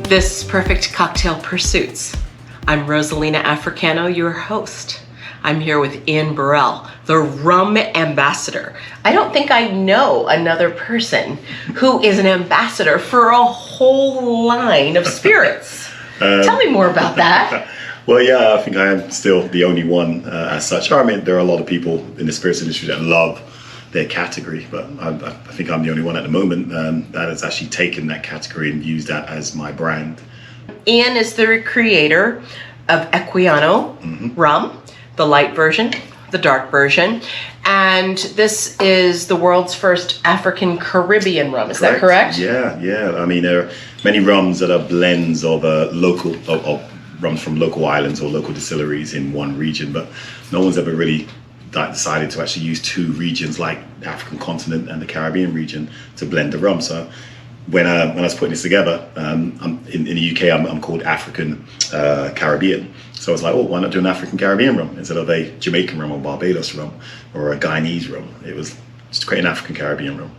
This is Perfect Cocktail Pursuits. I'm Rosalina Africano, your host. I'm here with Ian Burrell, the rum ambassador. I don't think I know another person who is an ambassador for a whole line of spirits. Tell me more about that. Well, yeah, I think I am still the only one as such. I mean, there are a lot of people in the spirits industry that love their category, but I think I'm the only one at the moment that has actually taken that category and used that as my brand. Ian is the creator of Equiano Rum, the light version, the dark version, and this is the world's first African-Caribbean rum. Is that correct? Yeah. I mean, there are many rums that are blends of local of rums from local islands or local distilleries in one region, but no one's ever really decided to actually use two regions like the African continent and the Caribbean region to blend the rum. So when I was putting this together, in the UK, I'm called African-Caribbean. So I was like, oh, why not do an African-Caribbean rum instead of a Jamaican rum or Barbados rum or a Guyanese rum? It was just create an African-Caribbean rum.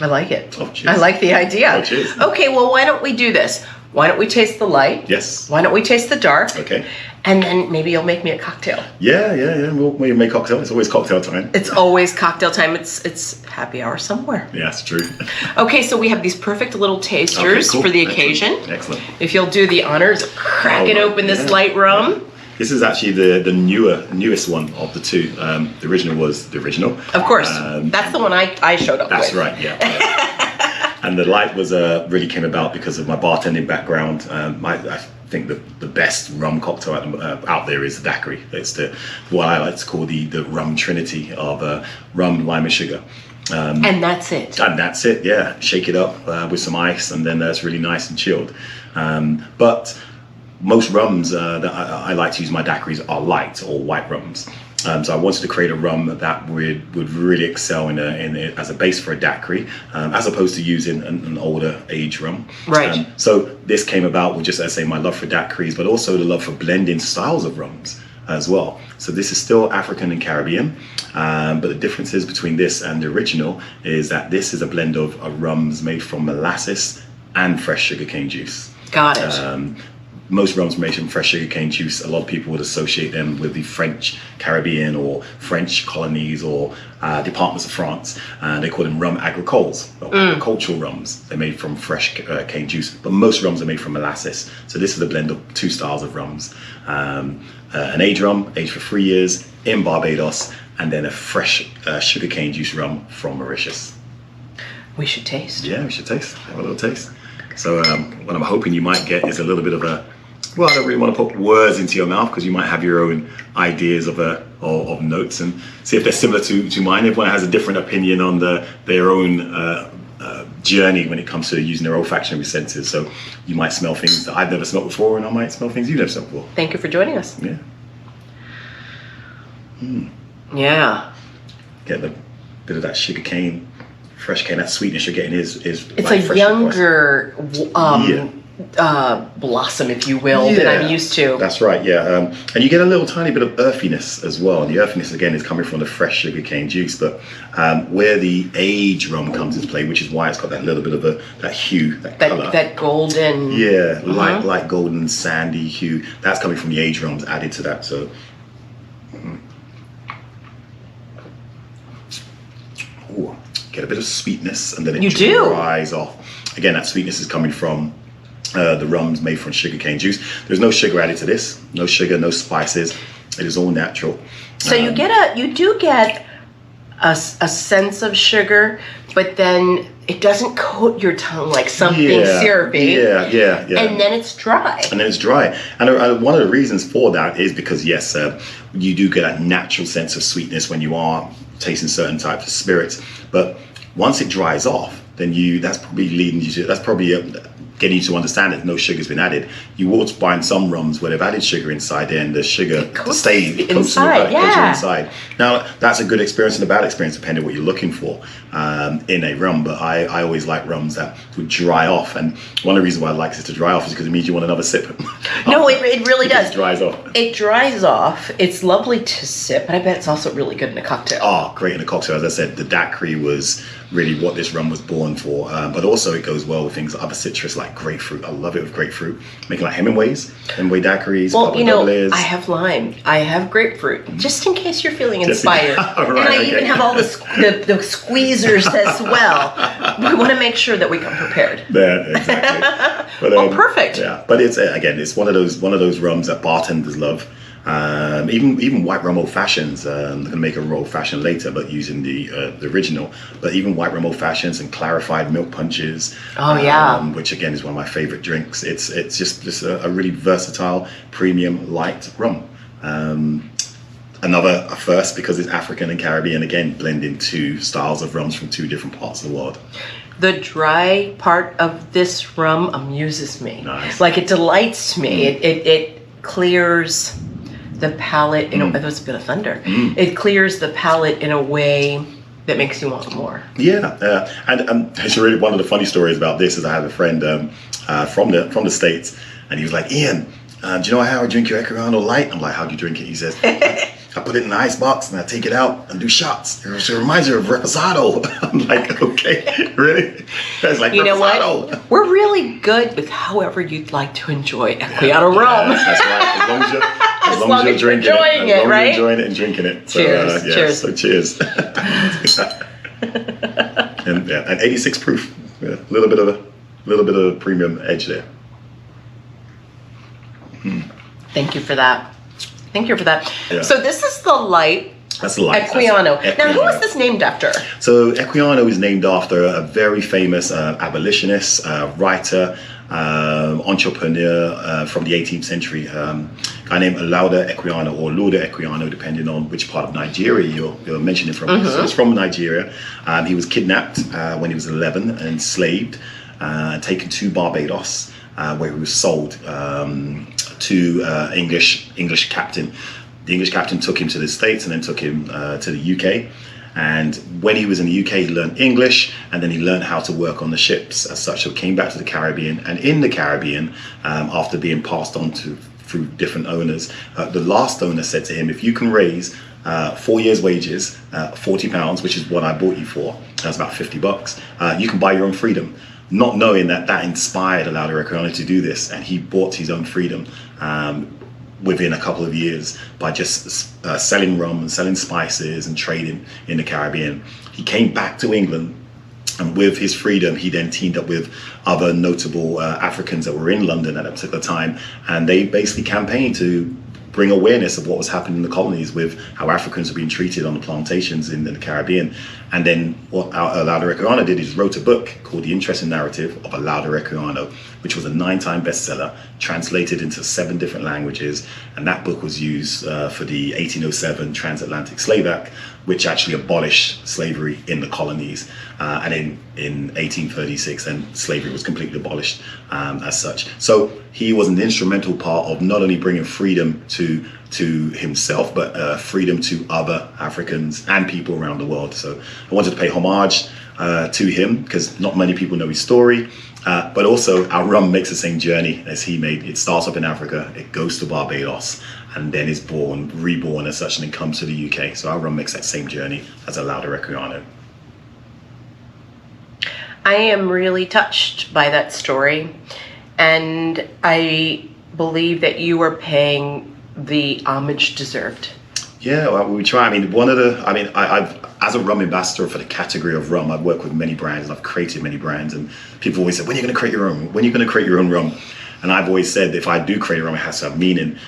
I like it. Oh, cheers. I like the idea. Oh, cheers. Okay, well, why don't we do this? Why don't we taste the light? Yes. Why don't we taste the dark? Okay. And then maybe you'll make me a cocktail. Yeah. We'll make cocktail. It's always cocktail time. It's always cocktail time. It's happy hour somewhere. Yeah, that's true. Okay, so we have these perfect little tasters for the occasion. Excellent. If you'll do the honors of cracking open this light rum. Yeah. This is actually the newest one of the two. The original was the original. Of course. That's the one I showed up with. That's right, yeah. And the light was really came about because of my bartending background. I think the best rum cocktail out there is the daiquiri. It's what I like to call the rum trinity of rum, lime, and sugar. And that's it. And that's it, yeah. Shake it up with some ice, and then that's really nice and chilled. But most rums that I like to use my daiquiris are light or white rums. So I wanted to create a rum that would really excel in as a base for a daiquiri, as opposed to using an older age rum. Right. So this came about with just, as I say, my love for daiquiris, but also the love for blending styles of rums as well. So this is still African and Caribbean, but the differences between this and the original is that this is a blend of rums made from molasses and fresh sugarcane juice. Got it. Most rums made from fresh sugarcane juice, a lot of people would associate them with the French Caribbean or French colonies or departments of France. They call them rum agricoles, or agricultural rums. They're made from fresh cane juice, but most rums are made from molasses. So this is a blend of two styles of rums. An aged rum, aged for 3 years in Barbados, and then a fresh sugarcane juice rum from Mauritius. We should taste. Yeah, we should taste. Have a little taste. So what I'm hoping you might get is a little bit of well, I don't really want to put words into your mouth because you might have your own ideas of notes and see if they're similar to mine. Everyone has a different opinion on their own journey when it comes to using their olfactory senses. So you might smell things that I've never smelled before, and I might smell things you've never smelled before. Thank you for joining us. Yeah. Yeah. Get a bit of that sugar cane, fresh cane, that sweetness you're getting is it's like a younger blossom, if you will, than I'm used to. That's right, yeah. And you get a little tiny bit of earthiness as well. And the earthiness, again, is coming from the fresh sugarcane juice. But where the aged rum comes into play, which is why it's got that little bit of that hue, that colour. That golden. Yeah, light golden, sandy hue. That's coming from the aged rums added to that. So. Ooh, get a bit of sweetness, and then it dries off. Again, that sweetness is coming from the rums made from sugarcane juice. There's no sugar added to this. No sugar, no spices. It is all natural. So you do get a sense of sugar, but then it doesn't coat your tongue like something syrupy. Yeah. And then it's dry. And one of the reasons for that is because, yes, you do get a natural sense of sweetness when you are tasting certain types of spirits. But once it dries off, then that's probably getting you to understand that no sugar's been added. You will find some rums where they've added sugar inside there, and the sugar stays inside. Now, that's a good experience and a bad experience depending on what you're looking for in a rum. But I always like rums that would dry off, and one of the reasons why I like it to dry off is because it means you want another sip. No, it really does. It dries off. It dries off. It's lovely to sip, but I bet it's also really good in a cocktail. Oh, great in a cocktail. As I said, the daiquiri was really what this rum was born for, but also it goes well with things, other citrus like like grapefruit. I love it with grapefruit. Making like Hemingway daiquiris. Well, you know, Dobles. I have lime. I have grapefruit, just in case you're feeling inspired. Right, and I okay. even have all the squeezers as well. We want to make sure that we come prepared. Yeah, exactly. But, well, perfect. Yeah, but it's again, it's one of those rums that bartenders love. Even white rum old fashions. I'm going to make a rum old fashioned later, but using the original. But even white rum old fashions and clarified milk punches. Oh yeah. Which again is one of my favorite drinks. It's just a really versatile premium light rum. Another first because it's African and Caribbean, again blending two styles of rums from two different parts of the world. The dry part of this rum amuses me. Nice. Like it delights me. It clears the palate in a, that was a bit of thunder. It clears the palate in a way that makes you want more. Yeah, and it's really one of the funny stories about this is I have a friend from the States, and he was like, Ian, do you know how I drink your Equiano light? I'm like, how do you drink it? He says, I put it in the ice box and I take it out and do shots. It reminds me of reposado. I'm like, okay, really? That's like, you know reposado. what? We're really good with however you'd like to enjoy Equiano rum. That's right. As long as you're drinking enjoying it, right? Enjoying it and drinking it. So, cheers. Cheers. So cheers. and 86 proof. Yeah, a little bit of a premium edge there. Thank you for that. Yeah. So this is the light. That's the light. Equiano. That's Now, who Equiano. is this named after? So Equiano is named after a very famous abolitionist, writer, entrepreneur from the 18th century, a guy named Lauda Equiano or Lauda Equiano, depending on which part of Nigeria you're mentioning from. So it's from Nigeria. He was kidnapped when he was 11 and enslaved, taken to Barbados, where he was sold to English captain. The English captain took him to the States and then took him to the UK. And when he was in the UK, he learned English, and then he learned how to work on the ships as such. So came back to the Caribbean, and in the Caribbean, after being passed on through different owners, the last owner said to him, if you can raise 4 years' wages, £40, which is what I bought you for, that's about $50, you can buy your own freedom. Not knowing that inspired Lauda Equiano to do this, and he bought his own freedom within a couple of years by just selling rum and selling spices and trading in the Caribbean. He came back to England, and with his freedom, he then teamed up with other notable Africans that were in London at that particular time, and they basically campaigned to bring awareness of what was happening in the colonies with how Africans were being treated on the plantations in the Caribbean. And then what Lauda Equiano did is wrote a book called The Interesting Narrative of a Lauda Equiano, which was a 9-time bestseller, translated into 7 different languages. And that book was used for the 1807 Transatlantic Slave Act, which actually abolished slavery in the colonies. And in 1836, then slavery was completely abolished as such. So he was an instrumental part of not only bringing freedom to himself, but freedom to other Africans and people around the world. So I wanted to pay homage to him because not many people know his story. But also our rum makes the same journey as he made. It starts up in Africa, it goes to Barbados, and then is reborn as such, and then comes to the UK. So our rum makes that same journey as a Lauda Equiano. I am really touched by that story, and I believe that you are paying the homage deserved. Yeah, well, we try. I've as a rum ambassador for the category of rum, I've worked with many brands and I've created many brands, and people always say, when are you going to create your own? When are you going to create your own rum? And I've always said, if I do create a rum, it has to have meaning.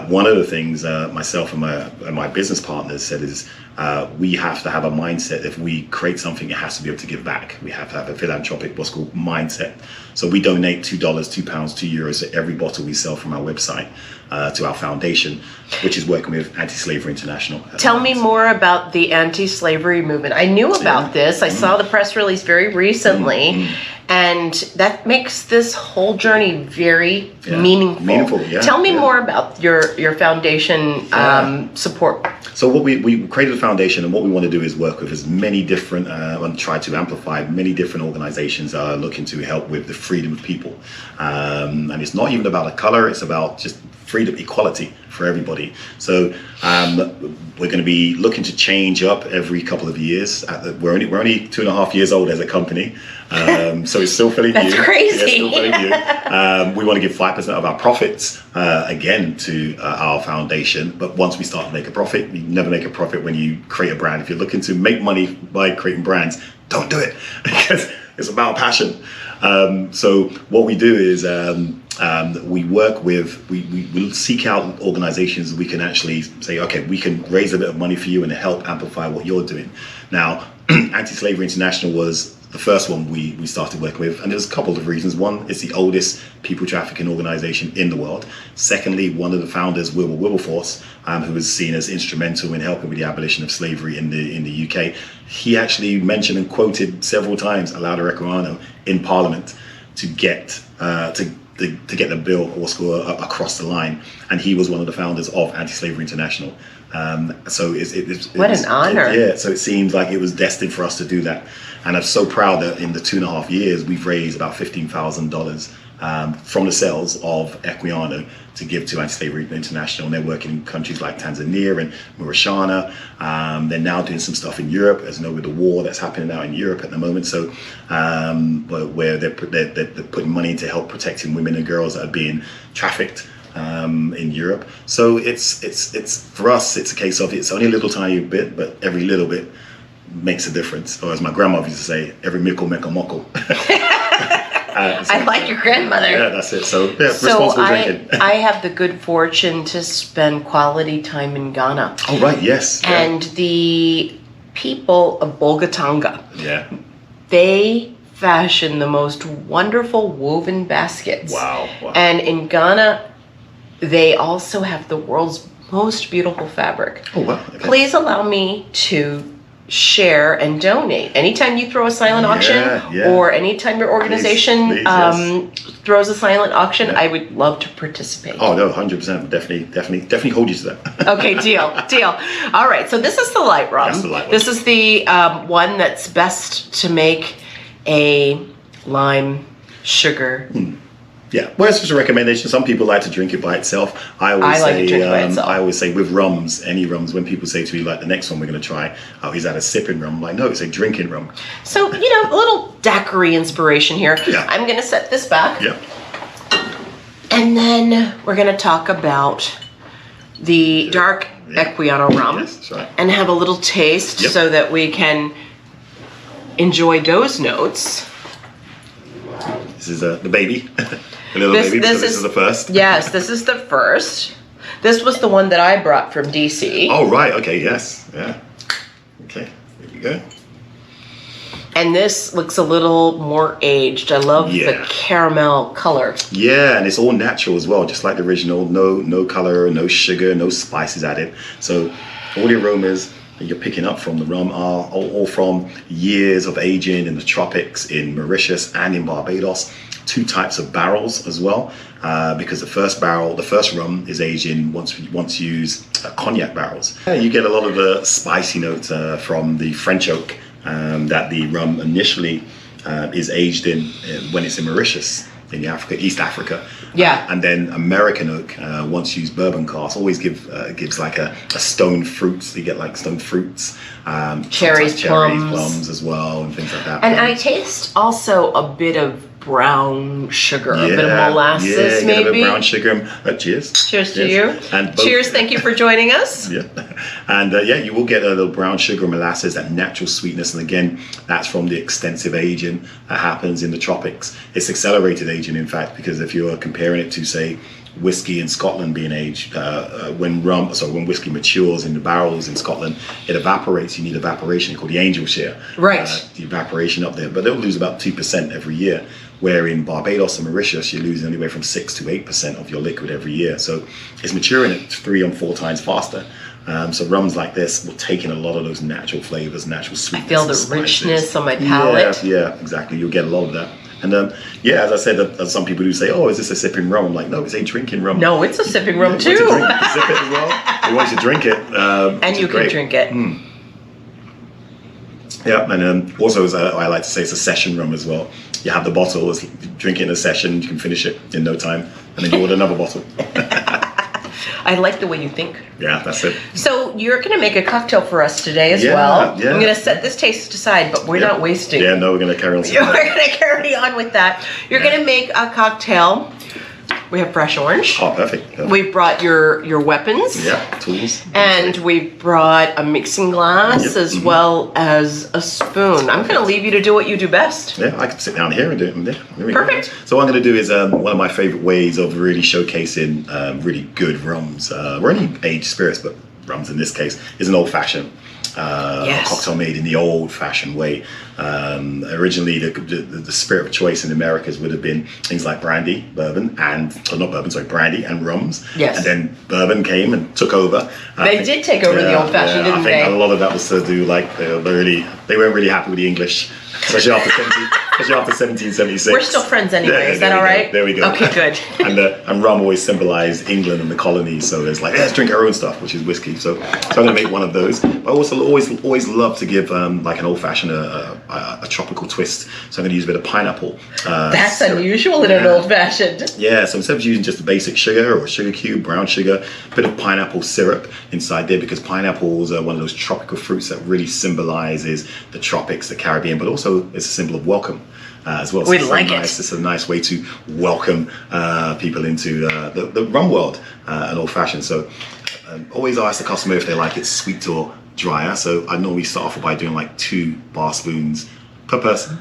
One of the things myself and my business partners said is we have to have a mindset. If we create something, it has to be able to give back. We have to have a philanthropic, what's called mindset. So we donate $2, £2, €2 to every bottle we sell from our website to our foundation, which is working with Anti-Slavery International. Tell me more about the anti-slavery movement. I knew about this. I saw the press release very recently. And that makes this whole journey very meaningful. Tell me more about your foundation support. So what we created a foundation, and what we want to do is work with as many different, and try to amplify many different organizations that are looking to help with the freedom of people. And it's not even about a color, it's about just freedom, equality. for everybody. So we're going to be looking to change up every couple of years. We're only 2.5 years old as a company, so it's still fairly new. That's crazy. Yeah, still fairly new. We want to give 5% of our profits again to our foundation. But once we start to make a profit, you never make a profit when you create a brand. If you're looking to make money by creating brands, don't do it, because it's about passion. So what we do is we work with, we seek out organizations we can actually say, okay, we can raise a bit of money for you and help amplify what you're doing. Now, Anti-Slavery International was the first one we started working with, and there's a couple of reasons. One, it's the oldest people trafficking organization in the world. Secondly, one of the founders, Wilberforce, who was seen as instrumental in helping with the abolition of slavery in the UK, he actually mentioned and quoted several times Lauda Equiano in Parliament to get to get the bill or score across the line, and he was one of the founders of Anti-Slavery International. So what an honor! Yeah, so it seems like it was destined for us to do that, and I'm so proud that in the 2.5 years we've raised about $15,000 from the sales of Equiano to give to Anti-Slavery International, and they're working in countries like Tanzania and Mauritania. They're now doing some stuff in Europe, as you know, with the war that's happening now in Europe at the moment. So where they're putting money to help protecting women and girls that are being trafficked in Europe. So it's for us, it's a case of it's only a little tiny bit, but every little bit makes a difference. Or as my grandmother used to say, every mickle make a muckle. I like your grandmother. Yeah, that's it. So yeah, responsible drinking. I have the good fortune to spend quality time in Ghana. Oh right, yes. Yeah. And the people of Bolgatanga, yeah, they fashion the most wonderful woven baskets. Wow. And in Ghana, they also have the world's most beautiful fabric. Oh wow. Okay. Please allow me to share and donate. Anytime you throw a silent auction, or anytime your organization please, throws a silent auction, I would love to participate. Oh no, 100%. Definitely hold you to that. Okay, deal. All right, so this is the light rum. That's the light one. This is the one that's best to make a lime sugar. Yeah, well, it's just a recommendation. Some people like to drink it by itself. I always say with rums, any rums, when people say to me, like, the next one we're going to try, oh, is that a sipping rum? I'm like, no, it's a drinking rum. So, a little daiquiri inspiration here. Yeah. I'm going to set this back. Yeah. And then we're going to talk about the dark Equiano rum. Yes, that's right. And have a little taste so that we can enjoy those notes. This is the baby. The little baby. This is the first. Yes, this is the first. This was the one that I brought from DC. Oh, right. Okay, yes. Yeah. Okay, here we go. And this looks a little more aged. I love the caramel color. Yeah, and it's all natural as well, just like the original. No color, no sugar, no spices added. So all the aromas that you're picking up from the rum are all from years of aging in the tropics, in Mauritius and in Barbados. 2 types of barrels as well, because the first rum is aged in once used cognac barrels. You get a lot of the spicy notes from the French oak that the rum initially is aged in when it's in Mauritius, in East Africa. Yeah. And then American oak, once used bourbon cask, always gives like a stone fruits. You get like stone fruits, cherries, plums as well, and things like that. And I taste also a bit of brown sugar, a bit of molasses, maybe. A bit of brown sugar. Cheers. Cheers to you. And cheers. Thank you for joining us. And you will get a little brown sugar, molasses, that natural sweetness, and again, that's from the extensive aging that happens in the tropics. It's accelerated aging, in fact, because if you're comparing it to, say, whiskey in Scotland being aged, when whiskey matures in the barrels in Scotland, it evaporates. You need evaporation called the angel share. Right. The evaporation up there, but they'll lose about 2% every year. Where in Barbados and Mauritius, you're losing anywhere from 6 to 8% of your liquid every year. So it's maturing at 3 and 4 times faster. So rums like this will take in a lot of those natural flavors, natural sweetness. I feel the richness on my palate. Yeah, exactly. You'll get a lot of that. And as I said, some people do say, "Oh, is this a sipping rum?" I'm like, "No, it's a drinking rum." No, it's a sipping rum too. You sip it as well. You want to drink it, and you can drink it. Yeah, and also, as I like to say, it's a session rum as well. You have the bottle, drink it in a session, you can finish it in no time, and then you order another bottle. I like the way you think. Yeah, that's it. So you're going to make a cocktail for us today as well. Yeah. I'm going to set this taste aside, but we're not wasting. Yeah, no, we're going to carry on. We're going to carry on with that. You're going to make a cocktail. We have fresh orange. Oh, perfect. Yeah. We've brought your weapons. Yeah, tools. And we've brought a mixing glass as well as a spoon. I'm going to leave you to do what you do best. Yeah, I can sit down here and do it. Yeah, perfect. So what I'm going to do is one of my favorite ways of really showcasing really good rums, or any aged spirits, but rums in this case, is an old fashioned. A cocktail made in the old fashioned way. Originally, the spirit of choice in the Americas would have been things like brandy, bourbon, brandy and rums. Yes. And then bourbon came and took over. They did take over the old fashioned, didn't they? I think a lot of that was to do they weren't really happy with the English, especially after 1776. We're still friends anyway. Is that all right? There we go. Okay, good. And rum always symbolized England and the colonies, so there's let's drink our own stuff, which is whiskey. So I'm going to make one of those. But I also always love to give like an old fashioned a tropical twist. So I'm going to use a bit of pineapple. That's unusual in an old fashioned. Yeah, so instead of using just a basic sugar or a sugar cube, brown sugar, a bit of pineapple syrup inside there, because pineapples are one of those tropical fruits that really symbolizes the tropics, the Caribbean, but also it's a symbol of welcome. As well. So we like it. It's a nice way to welcome people into the rum world, an old fashioned. So always ask the customer if they like it sweet or drier. So I normally start off by doing like 2 bar spoons per person.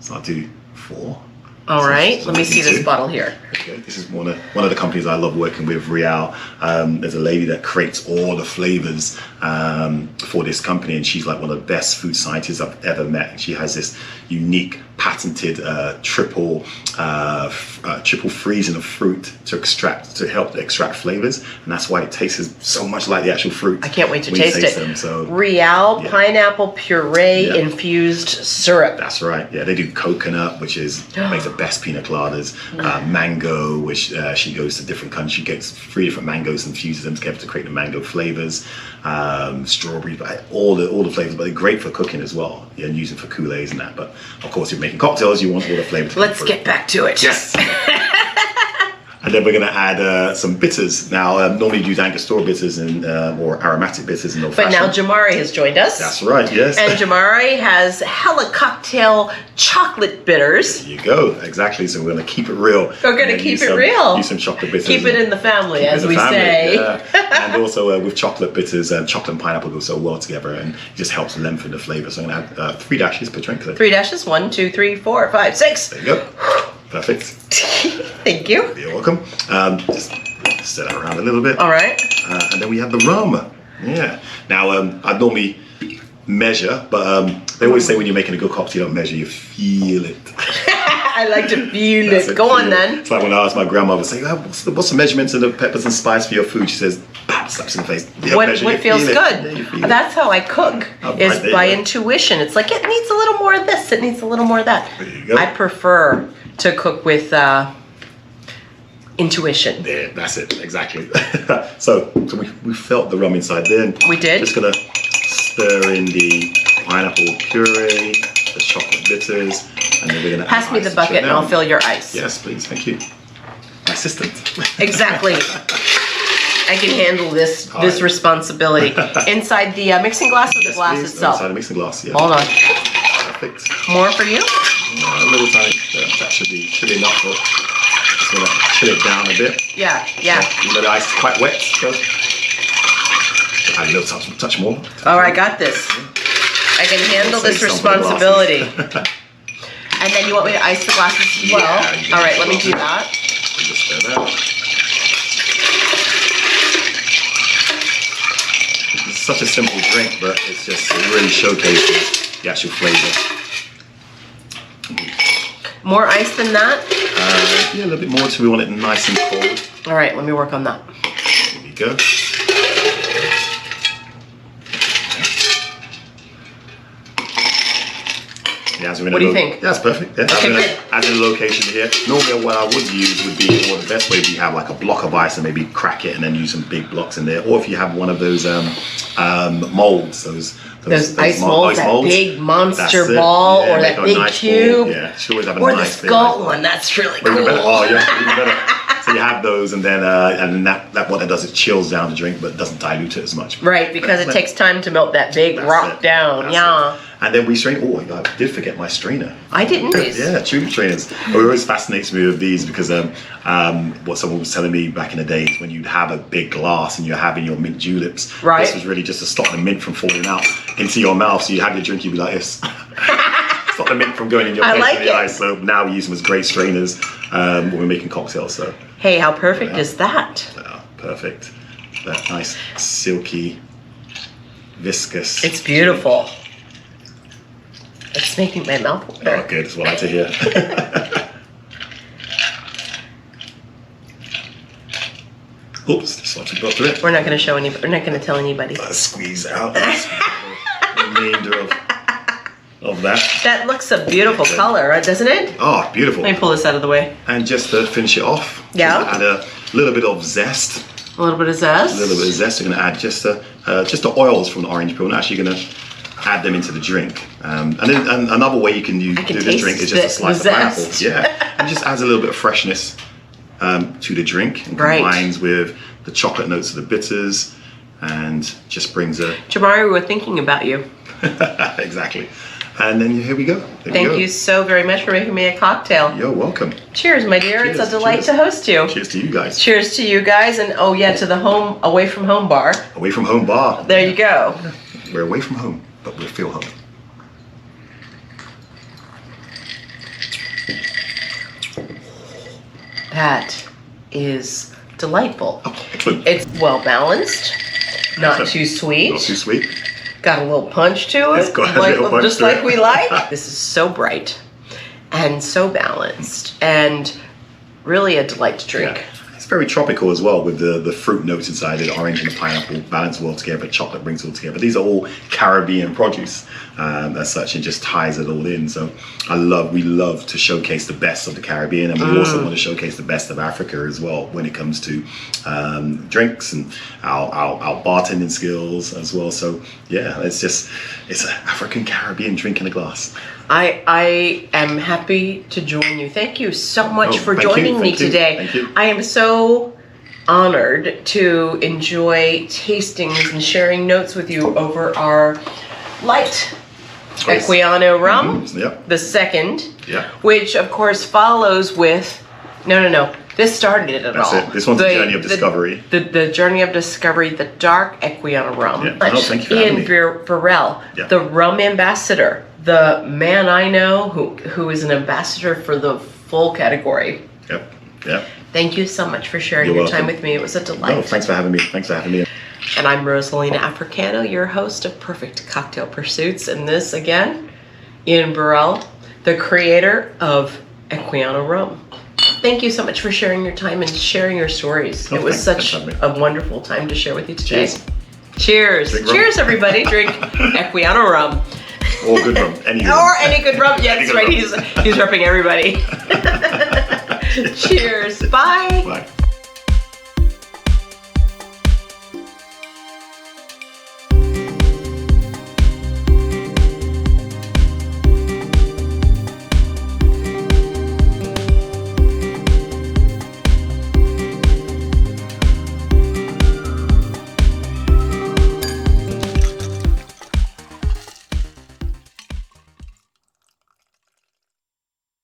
So I'll do 4. All right, let me see this bottle here. Okay, this is one of the companies I love working with, Burrell. There's a lady that creates all the flavors for this company, and she's like one of the best food scientists I've ever met. And she has this unique, patented triple freezing of fruit to help extract flavors, and that's why it tastes so much like the actual fruit. I can't wait to taste it. Them, so, Burrell pineapple puree infused syrup. That's right. Yeah, they do coconut, which makes the best pina coladas. Mango, which she goes to different countries, gets 3 different mangoes and fuses them together to create the mango flavors. Strawberry, all the flavors, but they're great for cooking as well. Yeah, and using for Kool-Aids and that. But of course, if you're making cocktails, you want all the flavors. Let's get back to it. Yes. And then we're going to add some bitters. Now, normally you use Angostura bitters or aromatic bitters in old fashioned. But now Jamari has joined us. That's right, yes. And Jamari has Hella Cocktail chocolate bitters. There you go, exactly. So we're going to keep it real. We're going to keep it real. Use some chocolate bitters. Keep it in the family, as we say. Yeah. And also with chocolate bitters, chocolate and pineapple go so well together, and it just helps lengthen the flavor. So I'm going to add 3 dashes per drink. 3 dashes, 1, 2, 3, 4, 5, 6. There you go. Perfect. Thank you. You're welcome. Just set that around a little bit. All right. And then we have the rum. Yeah. Now, I'd normally measure, but they always say when you're making a good cocktail, you don't measure, you feel it. I like to feel it. Go on then. It's like when I asked my grandmother, say, what's the measurements of the peppers and spice for your food? She says, slaps in the face. What feels good? Yeah, that's how I cook, is by intuition. It's like, it needs a little more of this, it needs a little more of that. There you go. I prefer to cook with intuition. Yeah, that's it, exactly. so we felt the rum inside there. We did. Just gonna stir in the pineapple puree, the chocolate bitters, and then we're gonna pass me the bucket and I'll fill your ice. Yes, please, thank you. My assistant. Exactly. I can handle this responsibility. Inside the mixing glass or the glass itself? Inside the mixing glass, yeah. Hold on. Perfect. More for you? A little tiny. That should be enough. Just gonna chill it down a bit. Yeah. Even though the ice is quite wet, so add a little touch more. All right, got this. I can handle this responsibility. And then you want me to ice the glasses as well? Yeah, all right, let me do that. Just stir that. It's such a simple drink, but it really showcases the actual flavor. More ice than that? Yeah, a little bit more until we want it nice and cold. All right, let me work on that. There we go. Yeah, so what do you think? That's perfect. Yeah, Okay, add in the location here. Normally what I would use would be, or the best way would be have like a block of ice and maybe crack it and then use some big blocks in there. Or if you have one of those molds, those ice molds, that big monster ball, or that big cube. Yeah, should always have a or nice the skull one, that's really cool. Even better. So you have those, and then that what it does, it chills down the drink, but doesn't dilute it as much. Right, because it takes time to melt that big rock down. That's it. And then we strain. Oh, I did forget my strainer. I didn't. Yeah, tube strainers. It always fascinates me with these because what someone was telling me back in the days, when you'd have a big glass and you're having your mint juleps, right. This was really just to stop the mint from falling out into your mouth. So you have your drink, you'd be like this. Stop the mint from going in your face and the eyes. So now we use them as great strainers when we're making cocktails. So hey, how perfect is that? Perfect. That nice, silky, viscous. It's beautiful. It's making my mouth water. Oh, good. That's what I like to hear. Oops, just want to go through it. We're not going to show any. We're not going to tell anybody. Squeeze out the remainder of that. That looks a beautiful color, doesn't it? Oh, beautiful. Let me pull this out of the way. And just to finish it off, yeah, add a little bit of zest. A little bit of zest. A little bit of zest. We're going to add just the oils from the orange peel. We're actually going to add them into the drink. And then another way you can do this drink is just a slice of pineapple. Yeah, and just adds a little bit of freshness to the drink and combines with the chocolate notes of the bitters and just brings a... Jamari, we're thinking about you. Exactly. And then here we go. Thank you so very much for making me a cocktail. You're welcome. Cheers, my dear. Cheers, it's a delight to host you. Cheers to you guys. Cheers to you guys. And oh yeah, to the away from home bar. Away from home bar. There you go. We're away from home, but we feel home. That is delightful. Oh, excellent. It's well balanced, not too sweet. Not too sweet. Got a little punch to it. It's got a little punch just to like it. we like. This is so bright and so balanced and really a delight to drink. Yeah. It's very tropical as well with the fruit notes inside it. The orange and the pineapple balance well together. Chocolate brings it all together. These are all Caribbean produce as such, and just ties it all in. So we love to showcase the best of the Caribbean, and we also want to showcase the best of Africa as well when it comes to drinks and our bartending skills as well. So yeah, it's an African Caribbean drink in a glass. I am happy to join you. Thank you so much for joining me today. Thank you. I am so honored to enjoy tastings and sharing notes with you over our light Equiano Rum, the second, which of course follows with, no, this started it all. That's it. This one's the journey of discovery. The journey of discovery, the dark Equiano Rum. Yeah. Oh, thank you for having me. Burrell, the rum ambassador, the man I know who is an ambassador for the full category. Yep. Thank you so much for sharing your time with me. It was a delight. No, thanks for having me. And I'm Rosalina Africano, your host of Perfect Cocktail Pursuits. And this, again, Ian Burrell, the creator of Equiano Rum. Thank you so much for sharing your time and sharing your stories. It was such a wonderful time to share with you today. Cheers. Cheers, everybody. Drink Equiano Rum. Or good rum. Any good rum. Yeah, that's right. He's repping everybody. Cheers. Bye. Bye.